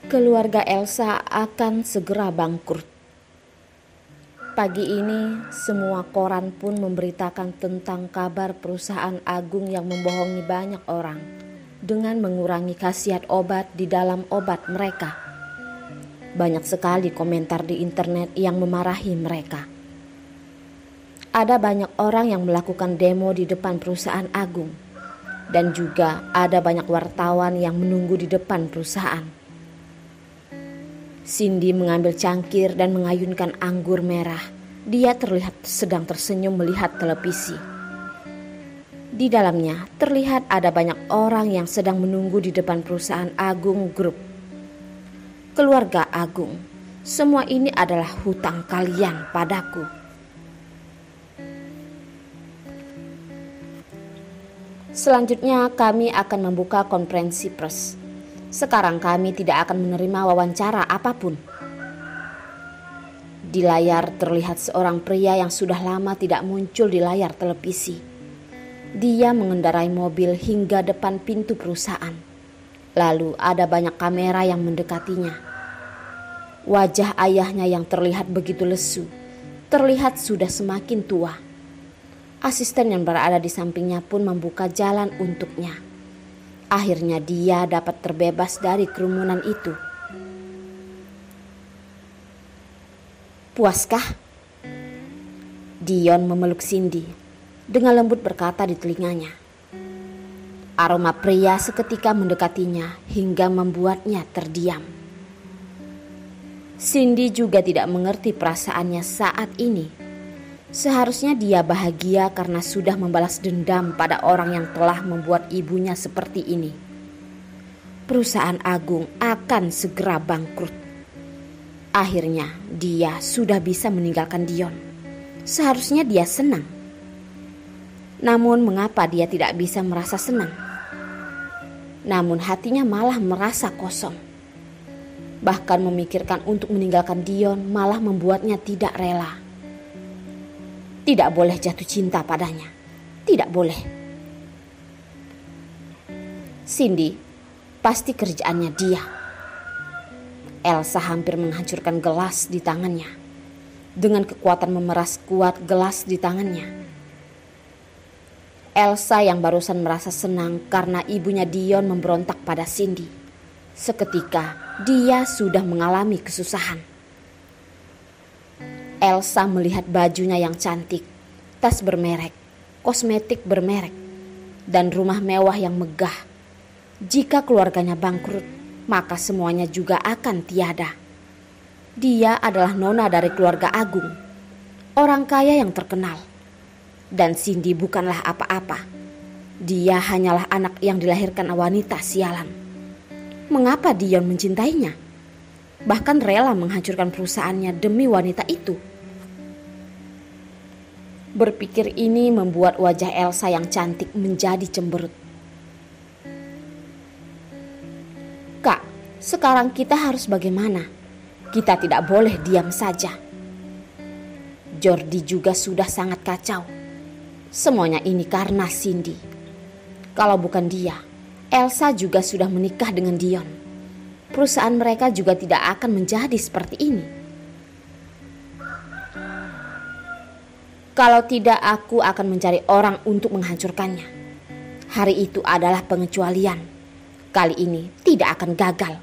Keluarga Elsa akan segera bangkrut. Pagi ini semua koran pun memberitakan tentang kabar perusahaan agung yang membohongi banyak orang dengan mengurangi khasiat obat di dalam obat mereka. Banyak sekali komentar di internet yang memarahi mereka. Ada banyak orang yang melakukan demo di depan perusahaan agung, dan juga ada banyak wartawan yang menunggu di depan perusahaan. Cindy mengambil cangkir dan mengayunkan anggur merah. Dia terlihat sedang tersenyum melihat televisi. Di dalamnya terlihat ada banyak orang yang sedang menunggu di depan perusahaan Agung Group. Keluarga Agung, semua ini adalah hutang kalian padaku. Selanjutnya kami akan membuka konferensi pers. Sekarang kami tidak akan menerima wawancara apapun. Di layar terlihat seorang pria yang sudah lama tidak muncul di layar televisi. Dia mengendarai mobil hingga depan pintu perusahaan. Lalu ada banyak kamera yang mendekatinya. Wajah ayahnya yang terlihat begitu lesu, terlihat sudah semakin tua. Asisten yang berada di sampingnya pun membuka jalan untuknya. Akhirnya dia dapat terbebas dari kerumunan itu. Puaskah? Dion memeluk Cindy. Dengan lembut berkata di telinganya. Aroma pria seketika mendekatinya hingga membuatnya terdiam. Cindy juga tidak mengerti perasaannya saat ini. Seharusnya dia bahagia karena sudah membalas dendam pada orang yang telah membuat ibunya seperti ini. Perusahaan Agung akan segera bangkrut. Akhirnya dia sudah bisa meninggalkan Dion. Seharusnya dia senang. Namun mengapa dia tidak bisa merasa senang? Namun hatinya malah merasa kosong. Bahkan memikirkan untuk meninggalkan Dion malah membuatnya tidak rela. Tidak boleh jatuh cinta padanya. Tidak boleh. Cindy, pasti kerjaannya dia. Elsa hampir menghancurkan gelas di tangannya. Dengan kekuatan memeras kuat gelas di tangannya. Elsa yang barusan merasa senang karena ibunya Dion memberontak pada Cindy. Seketika dia sudah mengalami kesusahan. Elsa melihat bajunya yang cantik, tas bermerek, kosmetik bermerek, dan rumah mewah yang megah. Jika keluarganya bangkrut, maka semuanya juga akan tiada. Dia adalah nona dari keluarga Agung, orang kaya yang terkenal. Dan Cindy bukanlah apa-apa. Dia hanyalah anak yang dilahirkan wanita sialan. Mengapa Dion mencintainya? Bahkan rela menghancurkan perusahaannya demi wanita itu. Berpikir ini membuat wajah Elsa yang cantik menjadi cemberut. Kak, sekarang kita harus bagaimana? Kita tidak boleh diam saja. Jordi juga sudah sangat kacau. Semuanya ini karena Cindy. Kalau bukan dia, Elsa juga sudah menikah dengan Dion. Perusahaan mereka juga tidak akan menjadi seperti ini. Kalau tidak, aku akan mencari orang untuk menghancurkannya. Hari itu adalah pengecualian. Kali ini tidak akan gagal.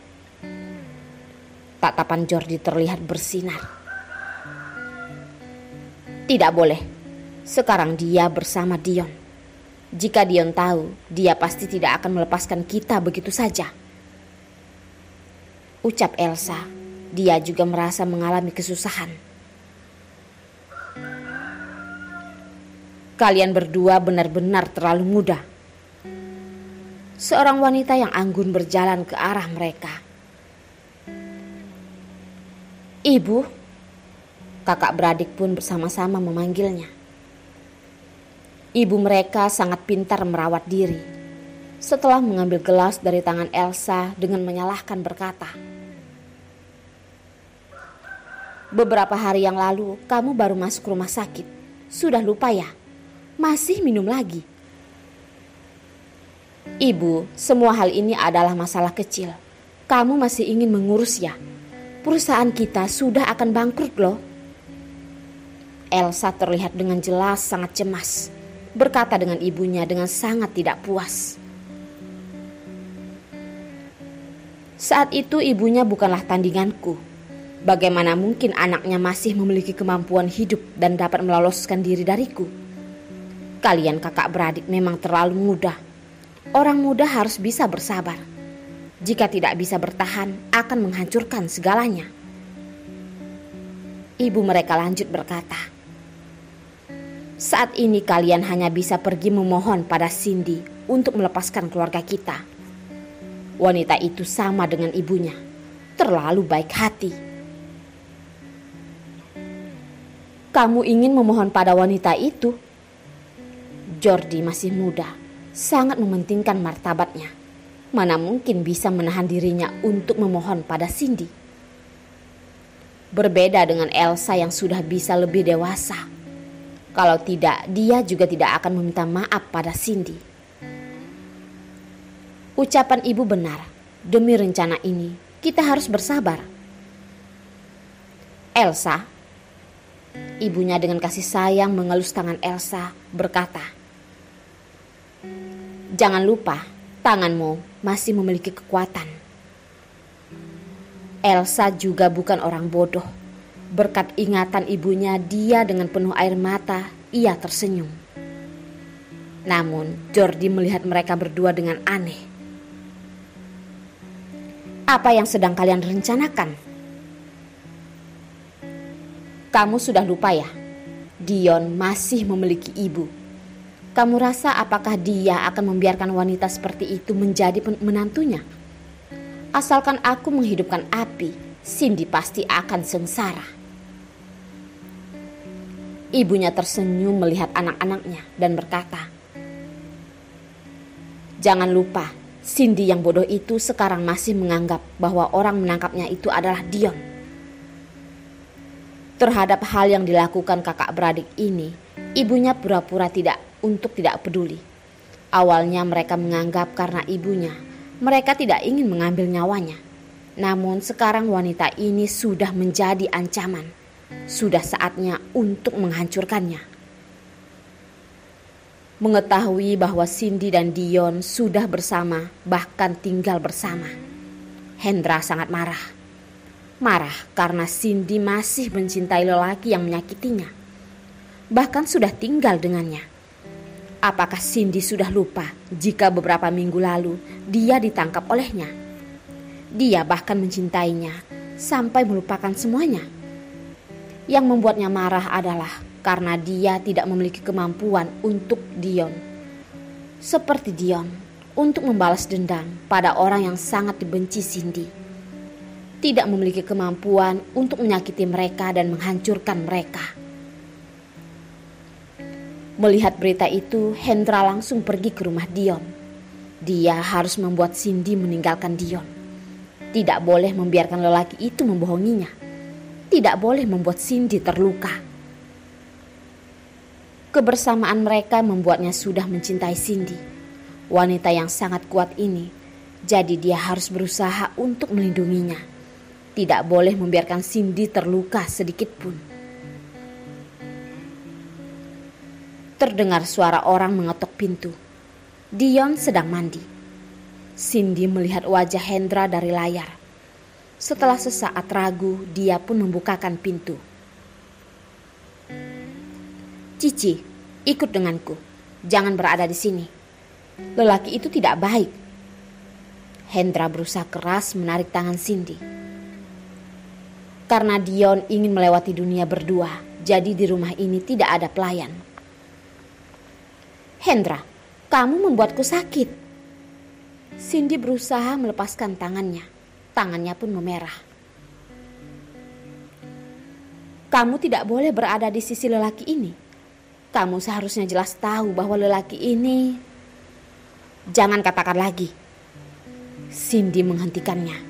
Tatapan Jordi terlihat bersinar. Tidak boleh. Sekarang dia bersama Dion. Jika Dion tahu, dia pasti tidak akan melepaskan kita begitu saja. Ucap Elsa. Dia juga merasa mengalami kesusahan. Kalian berdua benar-benar terlalu muda. Seorang wanita yang anggun berjalan ke arah mereka. Ibu, kakak beradik pun bersama-sama memanggilnya. Ibu mereka sangat pintar merawat diri. Setelah mengambil gelas dari tangan Elsa dengan menyalahkan berkata, beberapa hari yang lalu kamu baru masuk rumah sakit. Sudah lupa ya? Masih minum lagi. Ibu, semua hal ini adalah masalah kecil. Kamu masih ingin mengurus ya? Perusahaan kita sudah akan bangkrut loh. Elsa terlihat dengan jelas sangat cemas, berkata dengan ibunya dengan sangat tidak puas. Saat itu ibunya bukanlah tandinganku. Bagaimana mungkin anaknya masih memiliki kemampuan hidup dan dapat meloloskan diri dariku? Kalian kakak beradik memang terlalu muda. Orang muda harus bisa bersabar. Jika tidak bisa bertahan, akan menghancurkan segalanya. Ibu mereka lanjut berkata, saat ini kalian hanya bisa pergi memohon pada Cindy untuk melepaskan keluarga kita. Wanita itu sama dengan ibunya, terlalu baik hati. Kamu ingin memohon pada wanita itu? Jordi masih muda, sangat mementingkan martabatnya. Mana mungkin bisa menahan dirinya untuk memohon pada Cindy. Berbeda dengan Elsa yang sudah bisa lebih dewasa. Kalau tidak, dia juga tidak akan meminta maaf pada Cindy. Ucapan ibu benar. Demi rencana ini, kita harus bersabar. Elsa, ibunya dengan kasih sayang mengelus tangan Elsa, berkata, jangan lupa, tanganmu masih memiliki kekuatan. Elsa juga bukan orang bodoh. Berkat ingatan ibunya, dia dengan penuh air mata, ia tersenyum. Namun, Jordi melihat mereka berdua dengan aneh. Apa yang sedang kalian rencanakan? Kamu sudah lupa ya? Dion masih memiliki ibu. Kamu rasa apakah dia akan membiarkan wanita seperti itu menjadi menantunya? Asalkan aku menghidupkan api, Cindy pasti akan sengsara. Ibunya tersenyum melihat anak-anaknya dan berkata, jangan lupa, Cindy yang bodoh itu sekarang masih menganggap bahwa orang menangkapnya itu adalah Dion. Terhadap hal yang dilakukan kakak beradik ini, ibunya pura-pura tidak peduli. Awalnya mereka menganggap karena ibunya, mereka tidak ingin mengambil nyawanya. Namun sekarang wanita ini sudah menjadi ancaman. Sudah saatnya untuk menghancurkannya. Mengetahui bahwa Cindy dan Dion sudah bersama, bahkan tinggal bersama, Hendra sangat marah. Marah karena Cindy masih mencintai lelaki yang menyakitinya, bahkan sudah tinggal dengannya. Apakah Cindy sudah lupa jika beberapa minggu lalu dia ditangkap olehnya? Dia bahkan mencintainya sampai melupakan semuanya. Yang membuatnya marah adalah karena dia tidak memiliki kemampuan untuk Dion. Seperti Dion, untuk membalas dendam pada orang yang sangat dibenci Cindy. Tidak memiliki kemampuan untuk menyakiti mereka dan menghancurkan mereka. Melihat berita itu, Hendra langsung pergi ke rumah Dion. Dia harus membuat Cindy meninggalkan Dion. Tidak boleh membiarkan lelaki itu membohonginya. Tidak boleh membuat Cindy terluka. Kebersamaan mereka membuatnya sudah mencintai Cindy, wanita yang sangat kuat ini. Jadi dia harus berusaha untuk melindunginya. Tidak boleh membiarkan Cindy terluka sedikit pun. Terdengar suara orang mengetok pintu. Dion sedang mandi. Cindy melihat wajah Hendra dari layar. Setelah sesaat ragu, dia pun membukakan pintu. Cici, ikut denganku. Jangan berada di sini. Lelaki itu tidak baik. Hendra berusaha keras menarik tangan Cindy. Karena Dion ingin melewati dunia berdua, jadi di rumah ini tidak ada pelayan. Hendra, kamu membuatku sakit. Cindy berusaha melepaskan tangannya. Tangannya pun memerah. Kamu tidak boleh berada di sisi lelaki ini. Kamu seharusnya jelas tahu bahwa lelaki ini... Jangan katakan lagi. Cindy menghentikannya.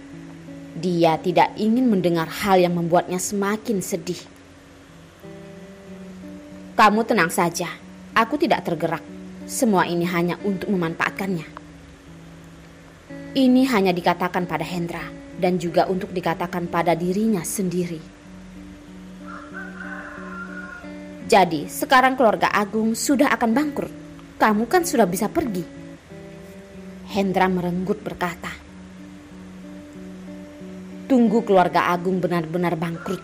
Dia tidak ingin mendengar hal yang membuatnya semakin sedih. Kamu tenang saja. Aku tidak tergerak. Semua ini hanya untuk memanfaatkannya. Ini hanya dikatakan pada Hendra dan juga untuk dikatakan pada dirinya sendiri. Jadi sekarang keluarga Agung sudah akan bangkrut. Kamu kan sudah bisa pergi. Hendra merenggut berkata. Tunggu keluarga Agung benar-benar bangkrut.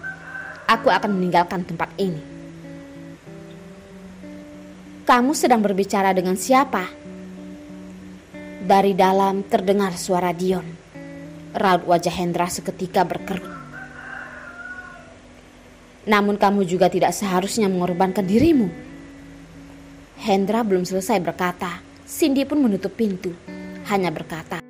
Aku akan meninggalkan tempat ini. Kamu sedang berbicara dengan siapa? Dari dalam terdengar suara Dion. Raut wajah Hendra seketika berkerut. Namun kamu juga tidak seharusnya mengorbankan dirimu. Hendra belum selesai berkata, Cindy pun menutup pintu. Hanya berkata,